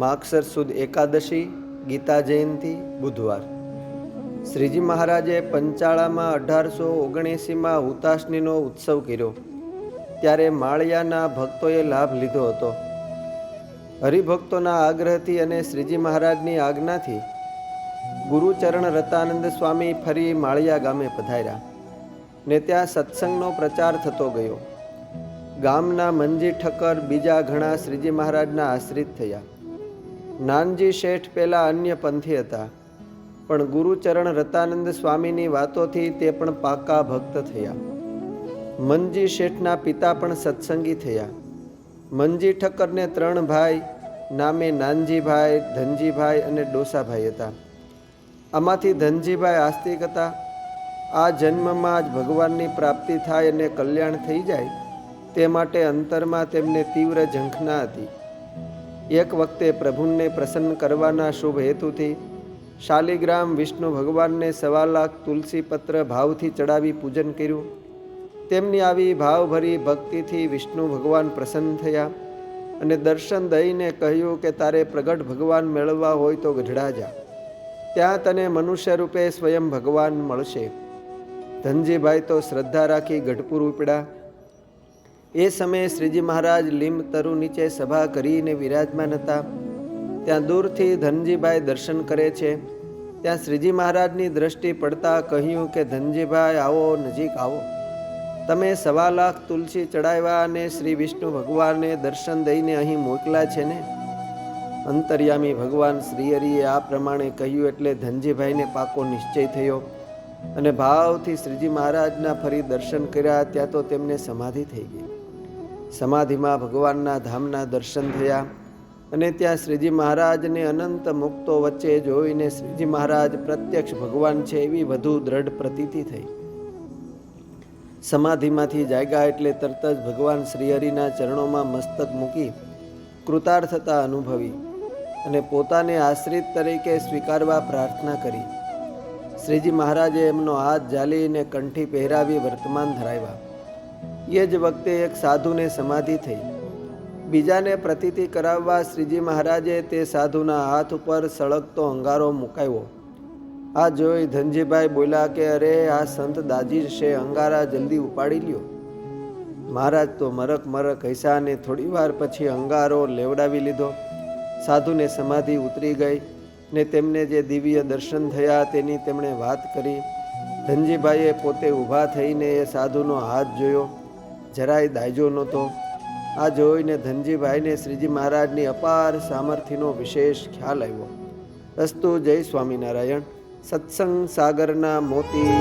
માગસર સુદ એકાદશી, ગીતા જયંતિ, બુધવાર. શ્રીજી મહારાજે પંચાળામાં 1879માં હુતાશનીનો ઉત્સવ કર્યો. ત્યારે માળિયાના ભક્તોએ લાભ લીધો હતો. હરિભક્તોના આગ્રહથી અને શ્રીજી મહારાજની આજ્ઞાથી ગુરુચરણ રતાનંદ સ્વામી ફરી માળિયા ગામે પધાર્યા ને ત્યાં સત્સંગનો પ્રચાર થતો ગયો. ગામના મંજી ઠક્કર બીજા ઘણા શ્રીજી મહારાજના આશ્રિત થયા. નાનજી શેઠ પહેલા અન્ય પંથી હતા, પણ ગુરુચરણ રતાનંદ સ્વામીની વાતોથી તે પણ પાકા ભક્ત થયા. મંજી શેઠના પિતા પણ સત્સંગી થયા. મંજી ઠક્કરને 3 ભાઈ નામે નાનજીભાઈ, ધનજીભાઈ અને ડોસાભાઈ હતા. આમાંથી ધનજીભાઈ આસ્તિક હતા. આ જન્મમાં જ ભગવાનની પ્રાપ્તિ થાય અને કલ્યાણ થઈ જાય તે માટે અંતરમાં તેમને તીવ્ર ઝંખના હતી. એક વખતે પ્રભુને પ્રસન્ન કરવાના શુભ હેતુથી શાલિગ્રામ વિષ્ણુ ભગવાનને 1.25 લાખ તુલસી પત્ર ભાવથી ચડાવી પૂજન કર્યું. તેમની આવી ભાવભરી ભક્તિથી વિષ્ણુ ભગવાન પ્રસન્ન થયા અને દર્શન દઈને કહ્યું કે તારે પ્રગટ ભગવાન મેળવવા હોય તો ગઢડા જા, ત્યાં તને મનુષ્ય રૂપે સ્વયં ભગવાન મળશે. ધનજીભાઈ તો શ્રદ્ધા રાખી ગઢપુર ઉપડ્યા. એ સમયે શ્રીજી મહારાજ લીંબ તરુ નીચે સભા કરીને વિરાજમાન હતા. ત્યાં દૂરથી ધનજીભાઈ દર્શન કરે છે. ત્યાં શ્રીજી મહારાજની દ્રષ્ટિ પડતા કહ્યું કે ધનજીભાઈ આવો, નજીક આવો. તમે 1.25 લાખ તુલસી ચડાવ્યા અને શ્રી વિષ્ણુ ભગવાનને દર્શન દઈને અહીં મોકલા છે ને? અંતર્યામી ભગવાન શ્રીહરિએ આ પ્રમાણે કહ્યું એટલે ધનજીભાઈને પાકો નિશ્ચય થયો અને ભાવથી શ્રીજી મહારાજના ફરી દર્શન કર્યા. ત્યાં તો તેમને સમાધિ થઈ ગઈ. સમાધિમાં ભગવાનના ધામના દર્શન થયા અને ત્યાં શ્રીજી મહારાજને અનંત મુક્તો વચ્ચે જોઈને શ્રીજી મહારાજ પ્રત્યક્ષ ભગવાન છે એવી વધુ દ્રઢ પ્રતીતિ થઈ. સમાધિમાંથી જાગ્યા એટલે તરત જ ભગવાન શ્રીહરિના ચરણોમાં મસ્તક મૂકી કૃતાર્થતા અનુભવી અને પોતાને આશ્રિત તરીકે સ્વીકારવા પ્રાર્થના કરી. શ્રીજી મહારાજે એમનો હાથ ઝાલીને કંઠી પહેરાવી વર્તમાન ધરાવ્યા. એ જ વખતે એક સાધુને સમાધિ થઈ. બીજાને પ્રતીતિ કરાવવા શ્રીજી મહારાજે તે સાધુના હાથ ઉપર સળગતો અંગારો મુકાવ્યો. આ જોઈ ધનજીભાઈ બોલ્યા કે અરે આ સંત દાજી છે, અંગારા જલ્દી ઉપાડી લ્યો. મહારાજ તો મરક મરક હૈસા અને થોડી વાર પછી અંગારો લેવડાવી લીધો. સાધુને સમાધિ ઉતરી ગઈ ને તેમને જે દિવ્ય દર્શન થયા તેની તેમણે વાત કરી. ધનજીભાઈએ પોતે ઊભા થઈને એ સાધુનો હાથ જોયો, જરાય દાયજો નહોતો. આ જોઈને ધનજીભાઈને શ્રીજી મહારાજની અપાર સામર્થ્યનો વિશેષ ખ્યાલ આવ્યો. અસ્તુ. જય સ્વામિનારાયણ. સત્સંગ સાગરના મોતી.